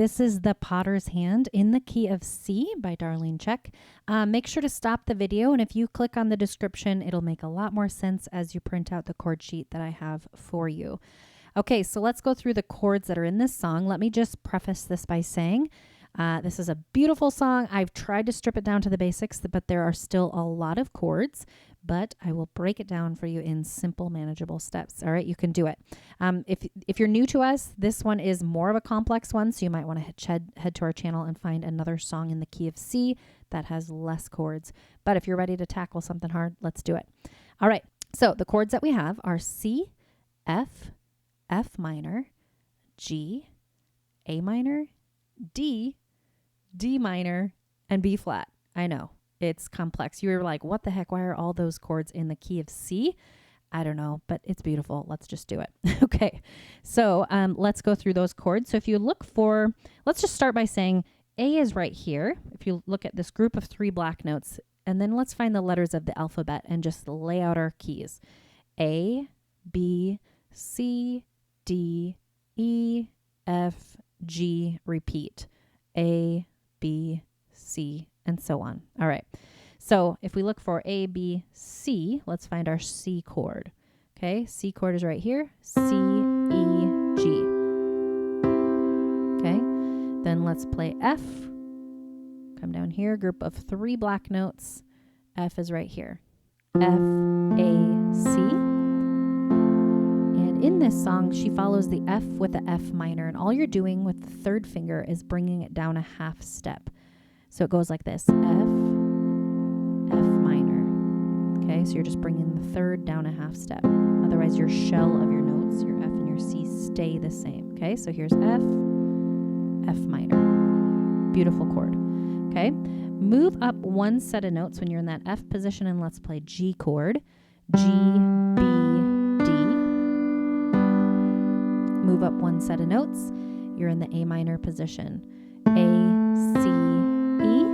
this is The Potter's Hand in the key of C by Darlene Zschech. Make sure to stop the video, and if you click on the description, it'll make a lot more sense as you print out the chord sheet that I have for you. Okay, so let's go through the chords that are in this song. Let me just preface this by saying this is a beautiful song. I've tried to strip it down to the basics, but there are still a lot of chords, but I will break it down for you in simple, manageable steps. All right, you can do it. If you're new to us, this one is more of a complex one, so you might want to head to our channel and find another song in the key of C that has less chords. But if you're ready to tackle something hard, let's do it. All right, so the chords that we have are C, F, F minor, G, A minor, D, D minor, and B flat. I know, it's complex. You were like, what the heck? Why are all those chords in the key of C? I don't know, but it's beautiful. Let's just do it. Okay, so let's go through those chords. So if you look for, let's just start by saying A is right here. If you look at this group of 3 black notes, and then let's find the letters of the alphabet and just lay out our keys. A, B, C, D, E, F, G, repeat. A, B, C, and so on. All right. So if we look for A, B, C, let's find our C chord. Okay. C chord is right here. C, E, G. Okay. Then let's play F. Come down here, group of 3 black notes. F is right here. F, A, C. In this song, she follows the F with the F minor, and all you're doing with the 3rd finger is bringing it down a half step. So it goes like this, F, F minor. Okay, so you're just bringing the 3rd down a half step. Otherwise, your shell of your notes, your F and your C, stay the same. Okay, so here's F, F minor. Beautiful chord. Okay, move up 1 set of notes when you're in that F position, and let's play G chord. G, B, D. Move up 1 set of notes, you're in the A minor position. A, C, E.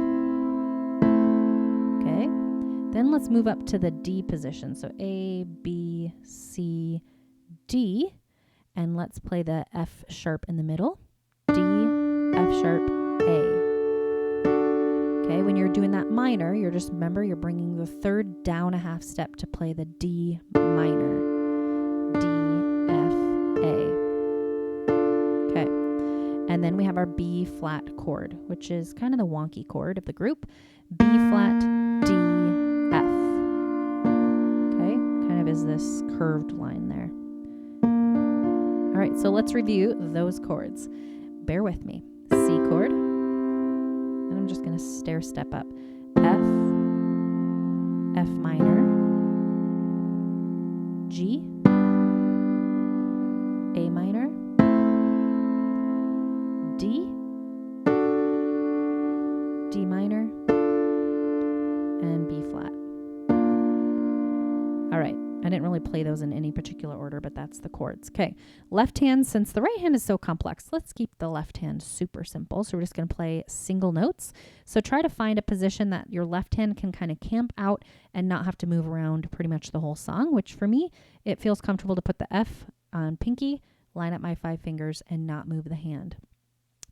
Okay. Then let's move up to the D position. So A, B, C, D. And let's play the F sharp in the middle. D, F sharp, A. Okay, when you're doing that minor, you're just, remember, you're bringing the 3rd down a half step to play the D minor. D, F, A. Okay, and then we have our B flat chord, which is kind of the wonky chord of the group. B flat, D, F. Okay, kind of is this curved line there. All right, so let's review those chords. Bear with me. C chord, and I'm just going to stair step up. F, F minor, G, A minor, D, D minor, and B flat. All right, I didn't really play those in any particular order, but that's the chords. Okay, left hand, since the right hand is so complex, let's keep the left hand super simple. So we're just going to play single notes. So try to find a position that your left hand can kind of camp out and not have to move around pretty much the whole song, which for me, it feels comfortable to put the F on pinky, line up my 5 fingers, and not move the hand.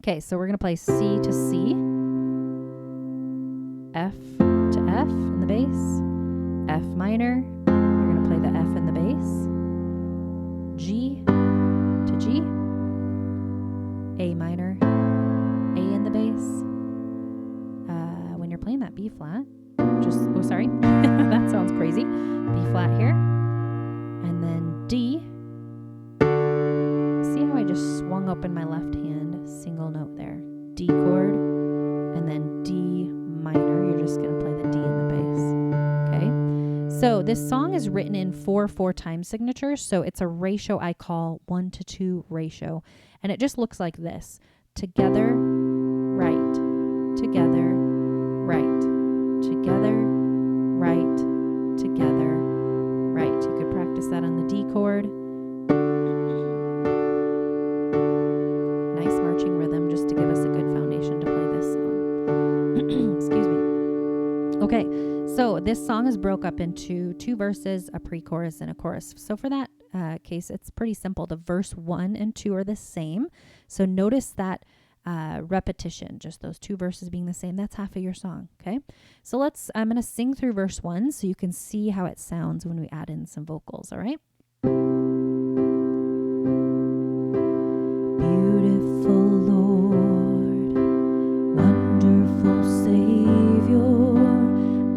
Okay, so we're going to play C to C, F to F in the bass, F minor, you're going to play the F in the bass, G to G, A minor, A in the bass. When you're playing that B flat, just, oh sorry, that sounds crazy, B flat here, and then D. See how I just swung open my left hand? Single note there. D chord, and then D minor. You're just going to play the D in the bass. Okay? So this song is written in 4/4 time signatures, so it's a ratio I call 1-to-2 ratio. And it just looks like this. Together, right. Together, right. Together, right. Together, right. You could practice that on the D chord. Rhythm just to give us a good foundation to play this song. Excuse me. Okay, so this song is broke up into 2 verses, a pre-chorus, and a chorus. So for that case, it's pretty simple. The verse 1 and 2 are the same. So notice that repetition, just those two verses being the same. That's half of your song, okay? So I'm going to sing through verse 1 so you can see how it sounds when we add in some vocals, all right? Beautiful Lord, wonderful Savior,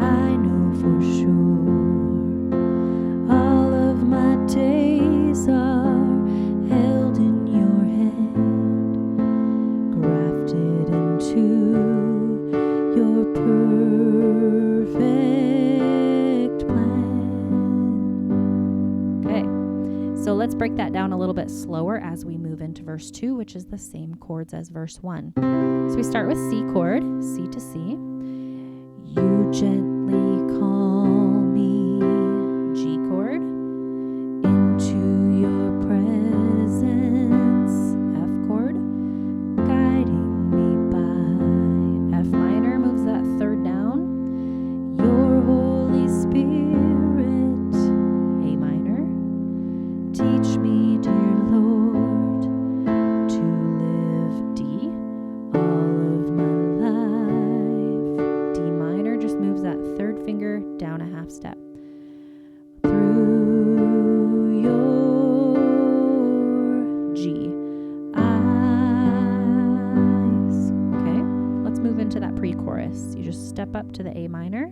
I know for sure all of my days are held in your hand, grafted into your perfect plan. Okay, so let's break that down a little bit slower as we move into verse 2, which is the same chords as verse 1. So we start with C chord, C to C. You gently call me, G chord, into your presence, F chord, guiding me by F minor, moves that third down, your Holy Spirit, A minor, teach me, dear Lord, to live D, all of my life, D minor, just moves that third finger down a half step. Through your G, eyes. Okay, let's move into that pre-chorus. You just step up to the A minor.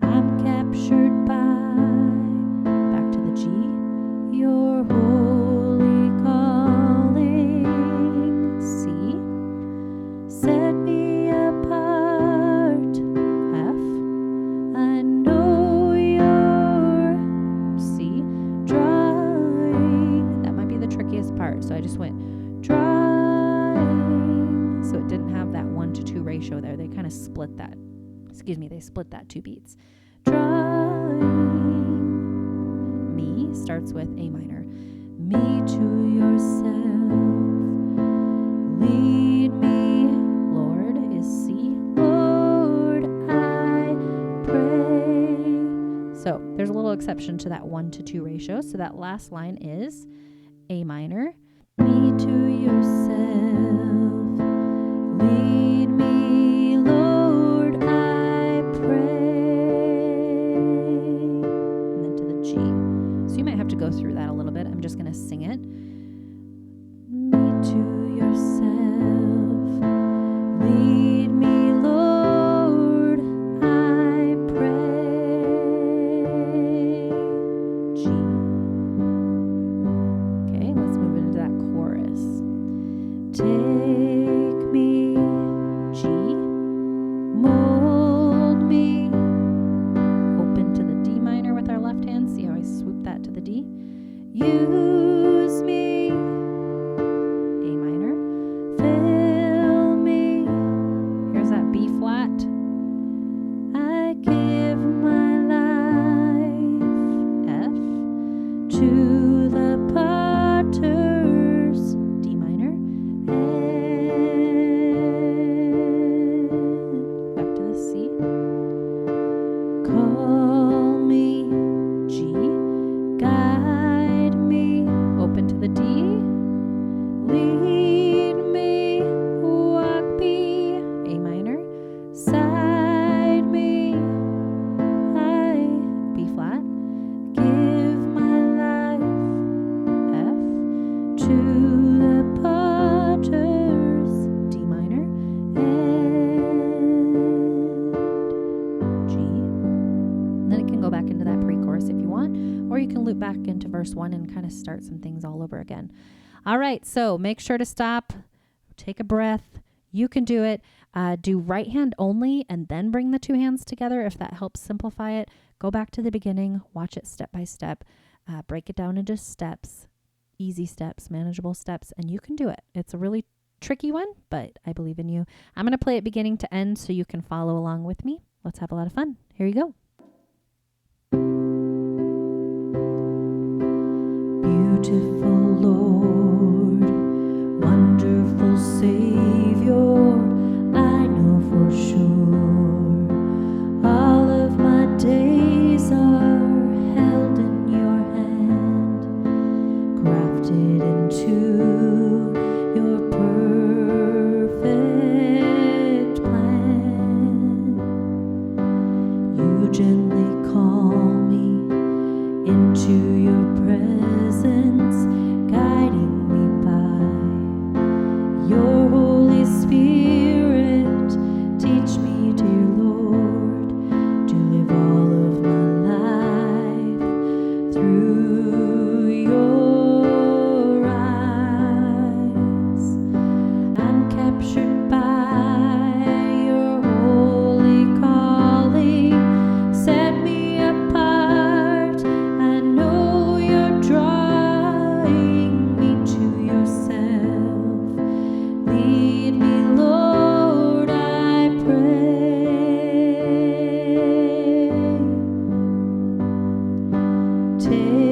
I'm captured by, back to the G, your holy calling. C, set me apart. F, I know you're, C, drawing. That might be the trickiest part, so I just went drawing. So it didn't have that 1-to-2 ratio there. They kind of split that. They split that 2 beats. Drawing me starts with A minor. Me to yourself, lead me, Lord is C. Lord, I pray. So there's a little exception to that 1-to-2 ratio. So that last line is A minor. Me to yourself, lead me, Lord, I pray. And then to the G. So you might have to go through that a little bit. I'm just going to sing it. Me to yourself, lead me, Lord, I pray. G. Okay, let's move into that chorus. Take me, G, mold me, open to the D minor with our left hand. See how I swoop that to the D? Use me, A minor, fill me, here's that B flat. I give my life, F, to the potters, D minor, and back to the C. Call me, G, guide me, open to the D, lead me, walk me, A minor, side me, I, B flat, give my life, F, to the potters, D minor, and G. And then it can go back into that pre-chorus if you want, or you can loop back into verse 1 and kind of start some things all over again. All right, so make sure to stop, take a breath. You can do it. Do right hand only and then bring the 2 hands together if that helps simplify it. Go back to the beginning, watch it step by step, break it down into steps, easy steps, manageable steps, and you can do it. It's a really tricky one, but I believe in you. I'm going to play it beginning to end so you can follow along with me. Let's have a lot of fun. Here you go. Beautiful Lord, wonderful Savior, I know for sure all of my days are held in your hand, grafted into your perfect Take